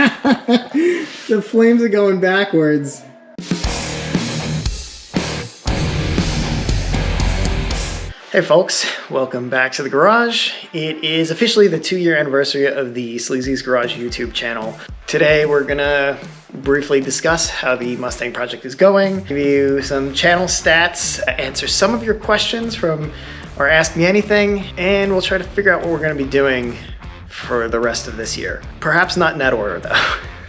The flames are going backwards. Hey folks, welcome back to the garage. It is officially the 2-year anniversary of the Sleazy's Garage YouTube channel. Today we're gonna briefly discuss how the Mustang project is going, give you some channel stats, answer some of your questions from our Ask Me Anything, and we'll try to figure out what we're gonna be doing for the rest of this year. Perhaps not in that order though.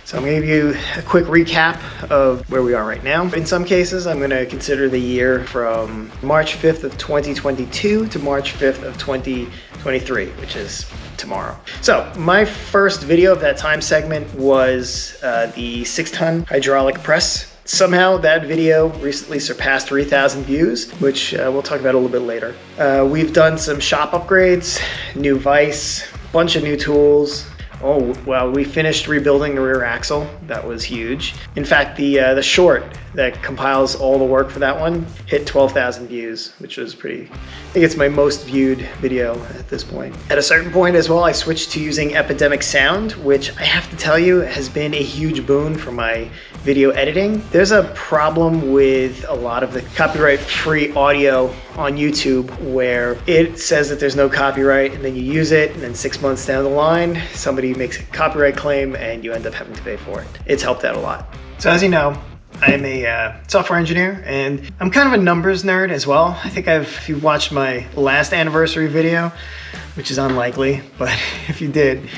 So I'm gonna give you a quick recap of where we are right now. In some cases, I'm gonna consider the year from March 5th of 2022 to March 5th of 2023, which is tomorrow. So my first video of that time segment was the 6-ton hydraulic press. Somehow that video recently surpassed 3,000 views, which we'll talk about a little bit later. We've done some shop upgrades, new vise, bunch of new tools. Oh, well, we finished rebuilding the rear axle. That was huge. In fact, the short that compiles all the work for that one hit 12,000 views, which was pretty, I think it's my most viewed video at this point. At a certain point as well, I switched to using Epidemic Sound, which I have to tell you has been a huge boon for my video editing. There's a problem with a lot of the copyright-free audio on YouTube where it says that there's no copyright and then you use it and then 6 months down the line, somebody makes a copyright claim and you end up having to pay for it. It's helped out a lot. So as you know, I'm a software engineer and I'm kind of a numbers nerd as well. I think if you watched my last anniversary video, which is unlikely, but if you did,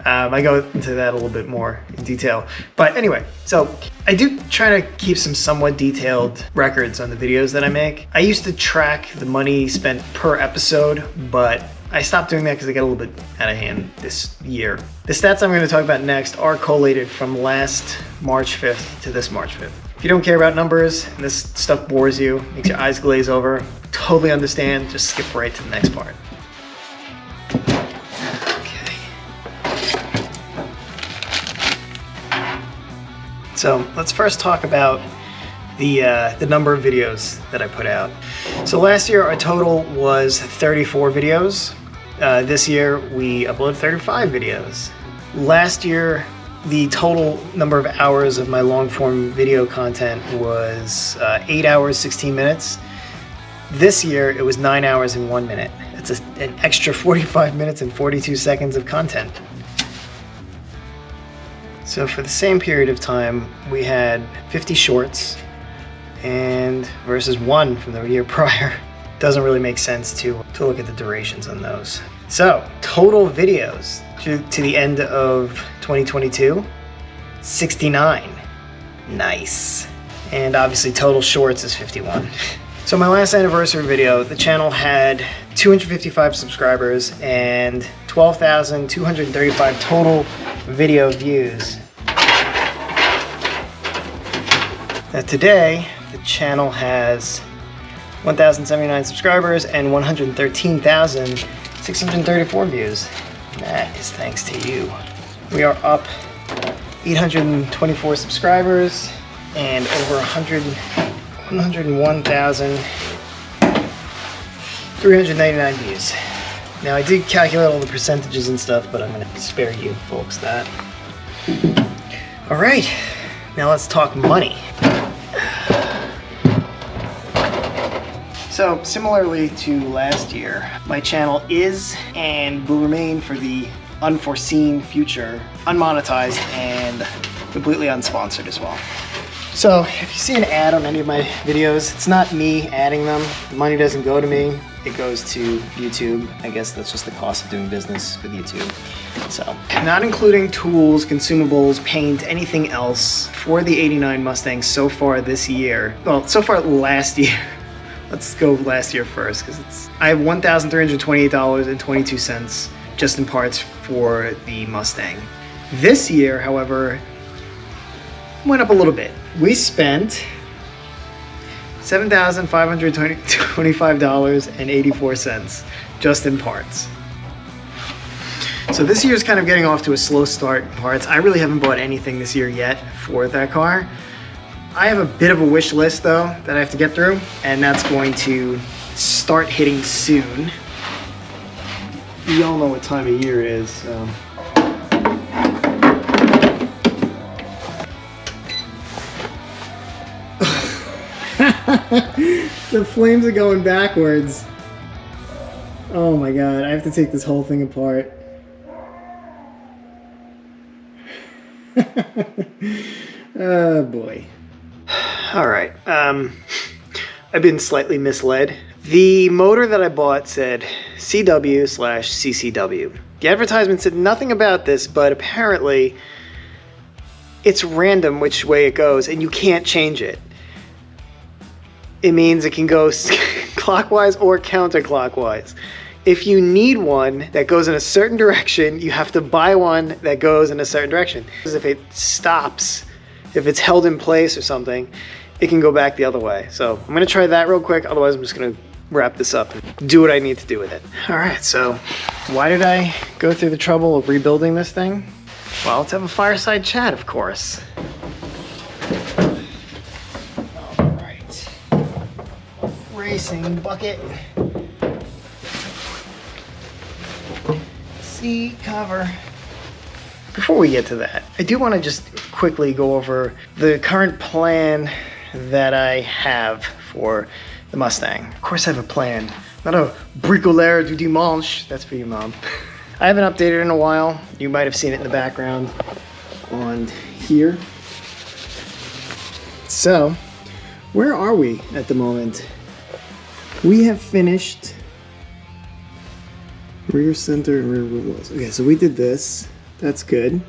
I go into that a little bit more in detail. But anyway, so I do try to keep some somewhat detailed records on the videos that I make. I used to track the money spent per episode, but I stopped doing that because I got a little bit out of hand this year. The stats I'm going to talk about next are collated from last March 5th to this March 5th. If you don't care about numbers and this stuff bores you, makes your eyes glaze over, totally understand, just skip right to the next part. So let's first talk about the number of videos that I put out. So last year our total was 34 videos. This year we uploaded 35 videos. Last year the total number of hours of my long form video content was 8 hours, 16 minutes. This year it was 9 hours and 1 minute. That's an extra 45 minutes and 42 seconds of content. So for the same period of time, we had 50 shorts and versus 1 from the year prior. Doesn't really make sense to look at the durations on those. So total videos to the end of 2022, 69. Nice. And obviously total shorts is 51. So my last anniversary video, the channel had 255 subscribers and 12,235 total video views. Now today, the channel has 1,079 subscribers and 113,634 134 views. That is thanks to you. We are up 824 subscribers and over 101,399 views. Now I did calculate all the percentages and stuff, but I'm gonna spare you folks that. All right, now let's talk money. So similarly to last year, my channel is and will remain for the unforeseen future, unmonetized and completely unsponsored as well. So if you see an ad on any of my videos, it's not me adding them. The money doesn't go to me. It goes to YouTube. I guess that's just the cost of doing business with YouTube. So not including tools, consumables, paint, anything else for the 89 Mustang so far this year. Well, so far last year. Let's go last year first because I have $1,328.22 just in parts for the Mustang. This year, however, went up a little bit. We spent $7,525.84 just in parts. So this year's kind of getting off to a slow start in parts. I really haven't bought anything this year yet for that car. I have a bit of a wish list though that I have to get through, and that's going to start hitting soon. You all know what time of year it is, so. The flames are going backwards. Oh my god, I have to take this whole thing apart. Oh boy. Alright, I've been slightly misled. The motor that I bought said CW/CCW. The advertisement said nothing about this, but apparently it's random which way it goes and you can't change it. It means it can go clockwise or counterclockwise. If you need one that goes in a certain direction, you have to buy one that goes in a certain direction. Because if it stops, if it's held in place or something, it can go back the other way. So I'm gonna try that real quick, otherwise I'm just gonna wrap this up and do what I need to do with it. All right, so why did I go through the trouble of rebuilding this thing? Well, let's have a fireside chat, of course. All right, racing bucket. Seat cover. Before we get to that, I do want to just quickly go over the current plan that I have for the Mustang. Of course I have a plan, not a bricoleur du dimanche. That's for you, Mom. I haven't updated in a while. You might have seen it in the background on here. So, where are we at the moment? We have finished rear center and rear wheels. Okay, so we did this. That's good.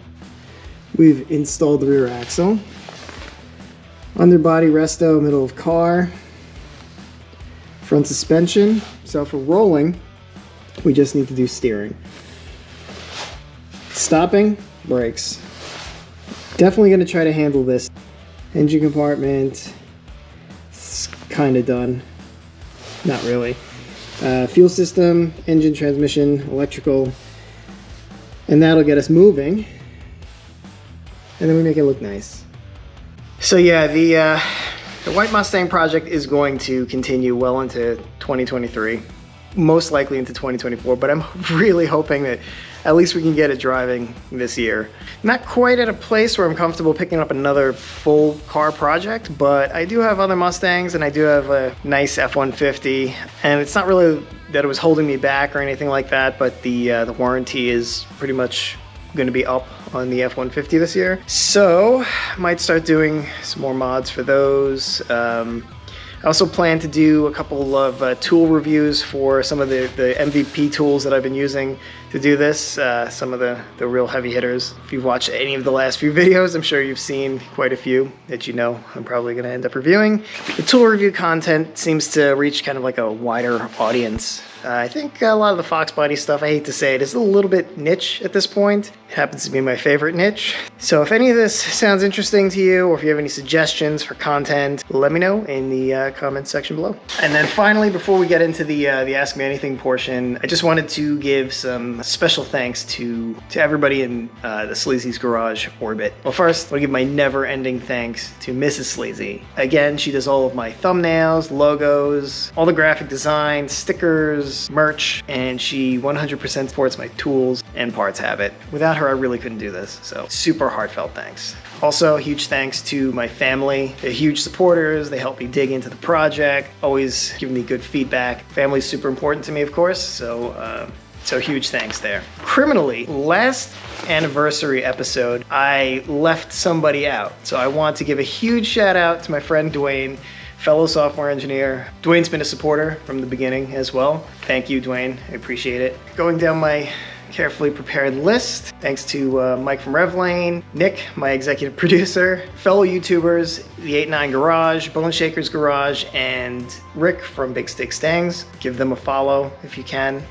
We've installed the rear axle. Underbody resto, middle of car. Front suspension. So for rolling, we just need to do steering. Stopping, brakes. Definitely going to try to handle this. Engine compartment. It's kind of done. Not really. Fuel system, engine, transmission, electrical. And that'll get us moving. And then we make it look nice. So yeah, the White Mustang project is going to continue well into 2023. Most likely into 2024, but I'm really hoping that at least we can get it driving this year. Not quite at a place where I'm comfortable picking up another full car project, but I do have other Mustangs and I do have a nice F-150, and it's not really that it was holding me back or anything like that, but the warranty is pretty much going to be up on the F-150 this year. So I might start doing some more mods for those. I also plan to do a couple of tool reviews for some of the MVP tools that I've been using to do this. Some of the real heavy hitters. If you've watched any of the last few videos, I'm sure you've seen quite a few that you know I'm probably going to end up reviewing. The tool review content seems to reach kind of like a wider audience. I think a lot of the fox body stuff, I hate to say it, is a little bit niche at this point. It happens to be my favorite niche. So if any of this sounds interesting to you, or if you have any suggestions for content, let me know in the comments section below. And then finally, before we get into the Ask Me Anything portion, I just wanted to give some special thanks to everybody in the Sleazy's Garage orbit. Well, first, I want to give my never-ending thanks to Mrs. Sleazy. Again, she does all of my thumbnails, logos, all the graphic design, stickers, merch, and she 100% supports my tools and parts habit. Without her, I really couldn't do this, so super heartfelt thanks. Also, huge thanks to my family. They're huge supporters. They help me dig into the project, always give me good feedback. Family's super important to me, of course, so huge thanks there. Criminally, last anniversary episode, I left somebody out, so I want to give a huge shout out to my friend Dwayne, fellow software engineer. Dwayne's been a supporter from the beginning as well. Thank you, Dwayne. I appreciate it. Going down my carefully prepared list, thanks to Mike from RevLane, Nick, my executive producer, fellow YouTubers, the 8-9 Garage, Bone Shakers Garage, and Rick from Big Stick Stangs. Give them a follow if you can.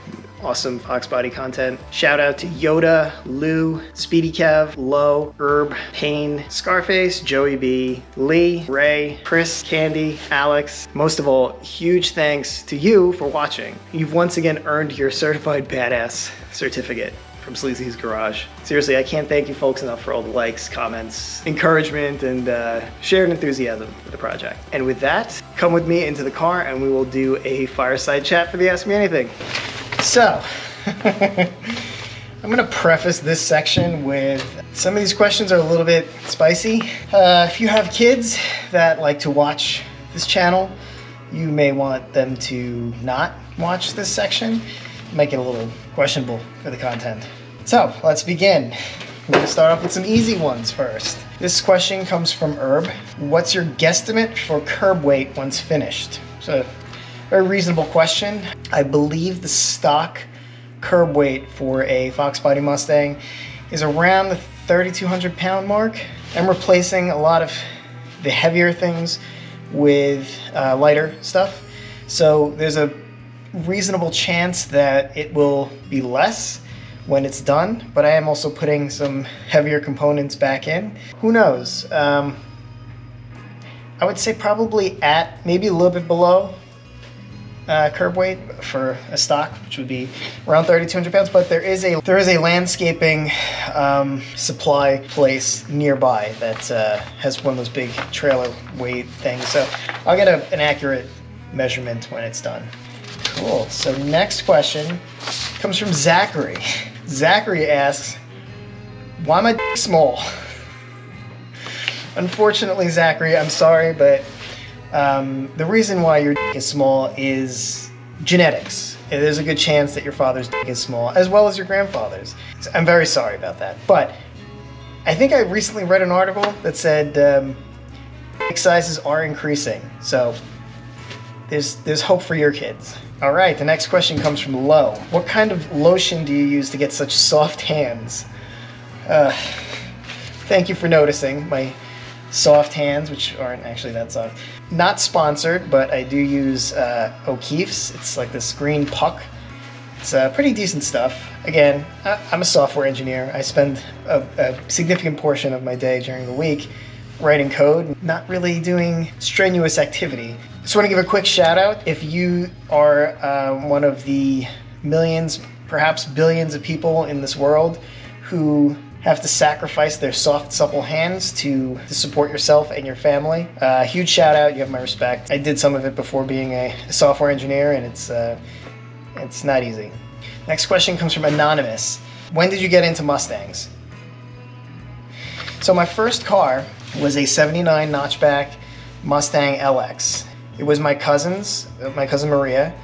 Awesome Fox Body content. Shout out to Yoda, Lou, Speedy Kev, Low, Herb, Payne, Scarface, Joey B, Lee, Ray, Chris, Candy, Alex. Most of all, huge thanks to you for watching. You've once again earned your Certified Badass certificate from Sleazy's Garage. Seriously, I can't thank you folks enough for all the likes, comments, encouragement, and shared enthusiasm for the project. And with that, come with me into the car and we will do a fireside chat for the Ask Me Anything. So, I'm gonna preface this section with some of these questions are a little bit spicy. If you have kids that like to watch this channel, you may want them to not watch this section. Make it a little questionable for the content. So let's begin. We're gonna start off with some easy ones first. This question comes from Herb. What's your guesstimate for curb weight once finished? So, very reasonable question. I believe the stock curb weight for a Fox Body Mustang is around the 3,200 pound mark. I'm replacing a lot of the heavier things with lighter stuff. So there's a reasonable chance that it will be less when it's done, but I am also putting some heavier components back in. Who knows? I would say probably at maybe a little bit below curb weight for a stock, which would be around 3,200 pounds. But there is a landscaping supply place nearby that has one of those big trailer weight things. So I'll get an accurate measurement when it's done. Cool. So next question comes from Zachary. Zachary asks, why am I small? Unfortunately, Zachary, I'm sorry, but the reason why your dick is small is genetics. There's a good chance that your father's dick is small, as well as your grandfather's. So I'm very sorry about that. But I think I recently read an article that said dick sizes are increasing. So there's hope for your kids. All right, the next question comes from Lo. What kind of lotion do you use to get such soft hands? Thank you for noticing my soft hands, which aren't actually that soft. Not sponsored, but I do use O'Keeffe's. It's like this green puck. It's pretty decent stuff. Again, I'm a software engineer. I spend a significant portion of my day during the week writing code, not really doing strenuous activity. Just want to give a quick shout out. If you are one of the millions, perhaps billions of people in this world who have to sacrifice their soft, supple hands to support yourself and your family, huge shout out. You have my respect. I did some of it before being a software engineer, and it's not easy. Next question comes from Anonymous. When did you get into Mustangs? So my first car was a 79 notchback Mustang LX. It was my cousin Maria.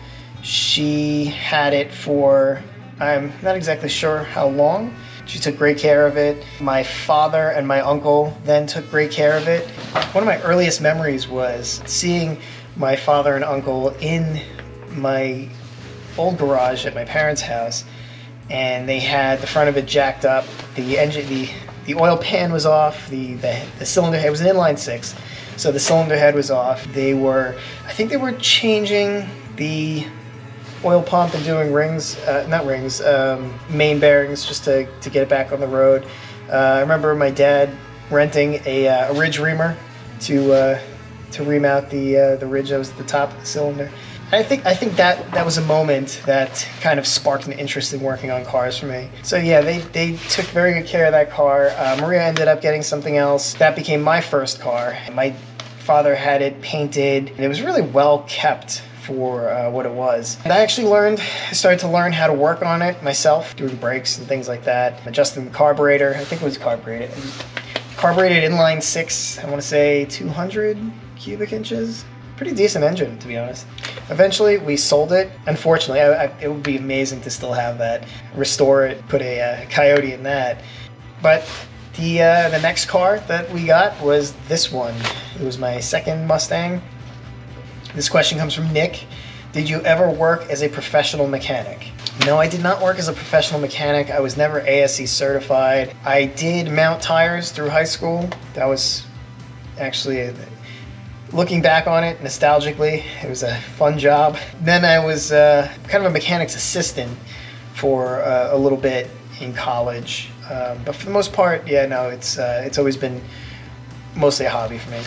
She had it for, I'm not exactly sure how long. She took great care of it. My father and my uncle then took great care of it. One of my earliest memories was seeing my father and uncle in my old garage at my parents' house, and they had the front of it jacked up. The engine, the oil pan was off. The cylinder head was an inline six, so the cylinder head was off. I think they were changing the oil pump and doing main bearings just to get it back on the road. I remember my dad renting a ridge reamer to ream out the ridge that was at the top of the cylinder. I think that was a moment that kind of sparked an interest in working on cars for me. So yeah, they took very good care of that car. Maria ended up getting something else. That became my first car. My father had it painted, and it was really well kept for what it was. And I actually started to learn how to work on it myself, doing brakes and things like that, adjusting the carburetor. I think it was carbureted inline six, I want to say 200 cubic inches. Pretty decent engine, to be honest. Eventually, we sold it. Unfortunately, it would be amazing to still have that, restore it, put a Coyote in that. But the next car that we got was this one. It was my second Mustang. This question comes from Nick. Did you ever work as a professional mechanic? No, I did not work as a professional mechanic. I was never ASE certified. I did mount tires through high school. That was actually, looking back on it nostalgically, it was a fun job. Then I was kind of a mechanic's assistant for a little bit in college. But for the most part, yeah, no, it's always been mostly a hobby for me.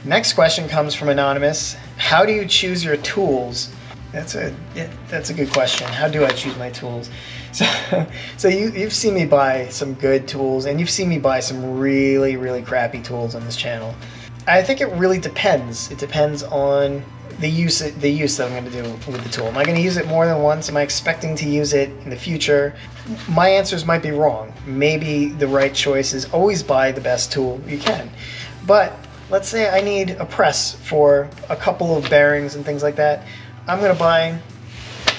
Next question comes from Anonymous. How do you choose your tools? That's a good question. How do I choose my tools? So you've seen me buy some good tools, and you've seen me buy some really, really crappy tools on this channel. I think it really depends. It depends on the use that I'm going to do with the tool. Am I going to use it more than once? Am I expecting to use it in the future? My answers might be wrong. Maybe the right choice is always buy the best tool you can. But let's say I need a press for a couple of bearings and things like that. I'm gonna buy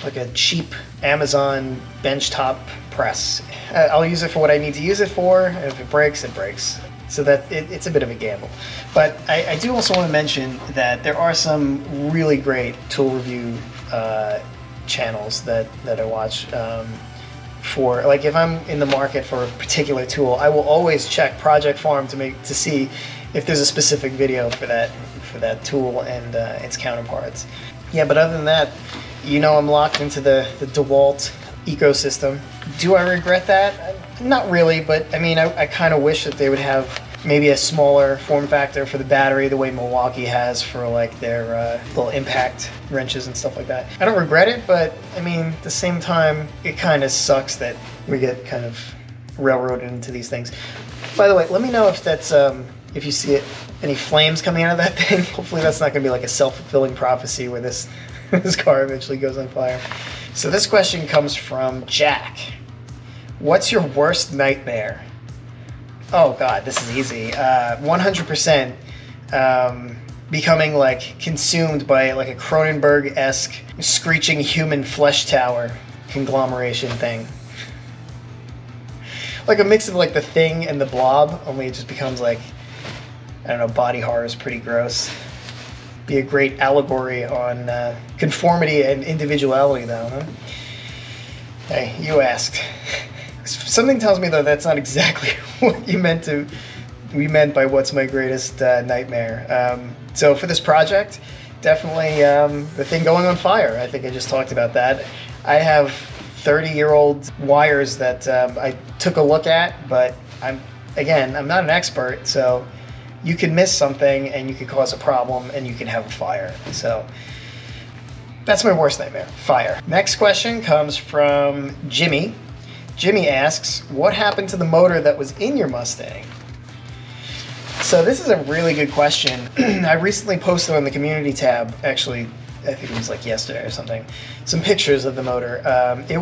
like a cheap Amazon benchtop press. I'll use it for what I need to use it for, and if it breaks, it breaks. So that it's a bit of a gamble. But I do also want to mention that there are some really great tool review channels that I watch for, like, if I'm in the market for a particular tool, I will always check Project Farm to see if there's a specific video for that tool and its counterparts. Yeah, but other than that, I'm locked into the DeWalt ecosystem. Do I regret that? Not really, but I mean, I kind of wish that they would have maybe a smaller form factor for the battery, the way Milwaukee has for like their little impact wrenches and stuff like that. I don't regret it, but I mean, at the same time, it kind of sucks that we get kind of railroaded into these things. By the way, let me know if that's if you see any flames coming out of that thing. Hopefully that's not going to be like a self-fulfilling prophecy where this car eventually goes on fire. So this question comes from Jack. What's your worst nightmare? Oh God, this is easy. 100% becoming like consumed by like a Cronenberg-esque screeching human flesh tower conglomeration thing. Like a mix of like The Thing and The Blob, only it just becomes like, I don't know, body horror is pretty gross. Be a great allegory on conformity and individuality though, huh? Hey, you asked. Something tells me though that's not exactly what we meant by what's my greatest nightmare. So for this project, definitely the thing going on fire. I think I just talked about that. I have 30-year-old wires that I took a look at, but I'm not an expert, so you can miss something and you can cause a problem and you can have a fire. So that's my worst nightmare, fire. Next question comes from Jimmy. Jimmy asks, what happened to the motor that was in your Mustang? So this is a really good question. I recently posted on the community tab, actually, I think it was like yesterday or something, some pictures of the motor. When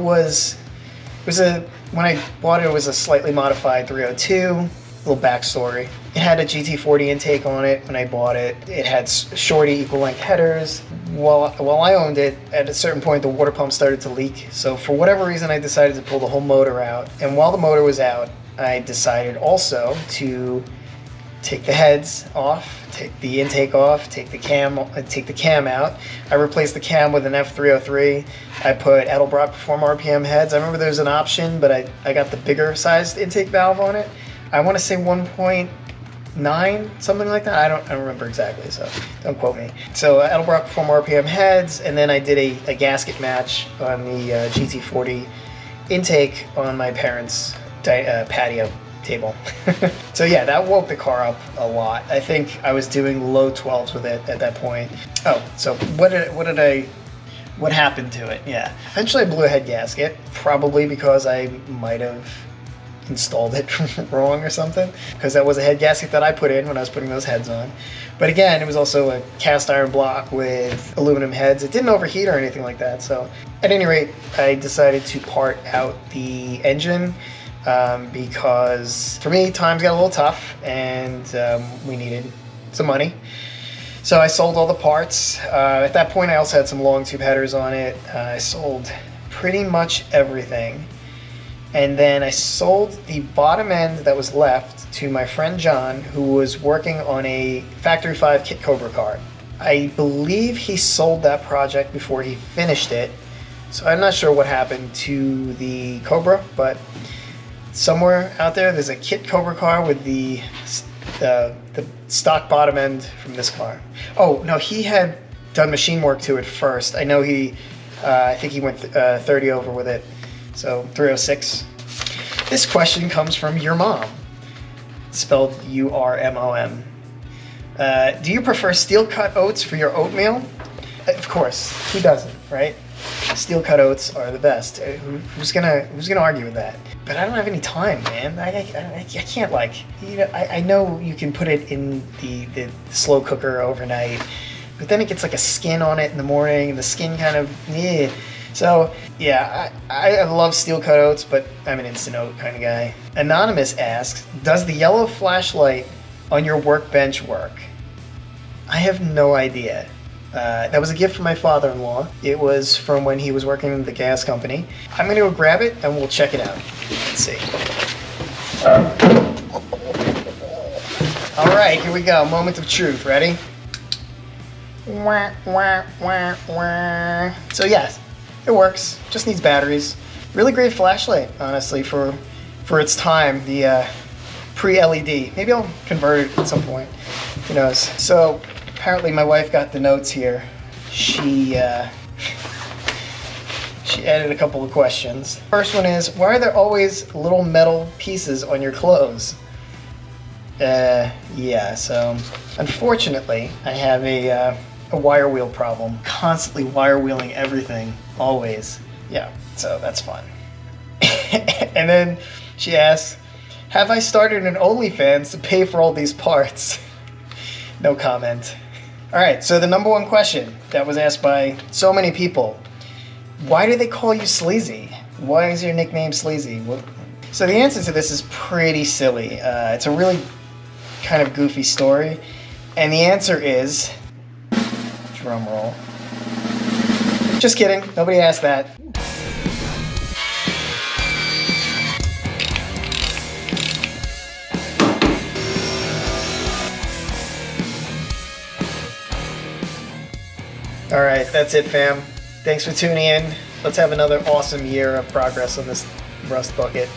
I bought it, it was a slightly modified 302. Little backstory. It had a GT40 intake on it when I bought it. It had shorty equal length headers. While I owned it, at a certain point the water pump started to leak. So for whatever reason I decided to pull the whole motor out. And while the motor was out, I decided also to take the heads off, take the intake off, take the cam out. I replaced the cam with an F303. I put Edelbrock Perform RPM heads. I remember there was an option, but I got the bigger sized intake valve on it. I want to say 1.9, something like that. I don't remember exactly, so don't quote me. So Edelbrock Perform RPM heads, and then I did a gasket match on the GT40 intake on my parents' patio table. So yeah, that woke the car up a lot. I think I was doing low 12s with it at that point. Oh, so what happened to it? Yeah, eventually I blew a head gasket, probably because I might have installed it wrong or something, because that was a head gasket that I put in when I was putting those heads on. But again, it was also a cast iron block with aluminum heads. It didn't overheat or anything like that. So at any rate, I decided to part out the engine because for me, times got a little tough and we needed some money. So I sold all the parts. At that point, I also had some long tube headers on it. I sold pretty much everything. And then I sold the bottom end that was left to my friend John, who was working on a Factory 5 Kit Cobra car. I believe he sold that project before he finished it, so I'm not sure what happened to the Cobra, but somewhere out there there's a Kit Cobra car with the stock bottom end from this car. Oh, no, he had done machine work to it first. I know I think he went 30 over with it. So 306. This question comes from your mom, spelled U-R-M-O-M. Do you prefer steel cut oats for your oatmeal? Of course, who doesn't, right? Steel cut oats are the best. Who's gonna argue with that? But I don't have any time, man. I can't I know you can put it in the slow cooker overnight, but then it gets like a skin on it in the morning, and the skin kind of So yeah, I love steel cut oats, but I'm an instant oat kind of guy. Anonymous asks, does the yellow flashlight on your workbench work? I have no idea. That was a gift from my father-in-law. It was from when he was working in the gas company. I'm gonna go grab it and we'll check it out. Let's see. All right, here we go. Moment of truth. Ready? Wah, wah, wah, wah. So yes, it works. Just needs batteries. Really great flashlight, honestly, for its time. The pre-LED. Maybe I'll convert it at some point. Who knows? So apparently my wife got the notes here. She added a couple of questions. First one is, why are there always little metal pieces on your clothes? Yeah, so unfortunately I have a wire wheel problem. Constantly wire wheeling everything, always. Yeah, so that's fun. And then she asks, have I started an OnlyFans to pay for all these parts? No comment. All right, so the number one question that was asked by so many people, why do they call you Sleazy? Why is your nickname Sleazy? So the answer to this is pretty silly. It's a really kind of goofy story. And the answer is, drum roll. Just kidding, nobody asked that. All right, that's it, fam. Thanks for tuning in. Let's have another awesome year of progress on this rust bucket.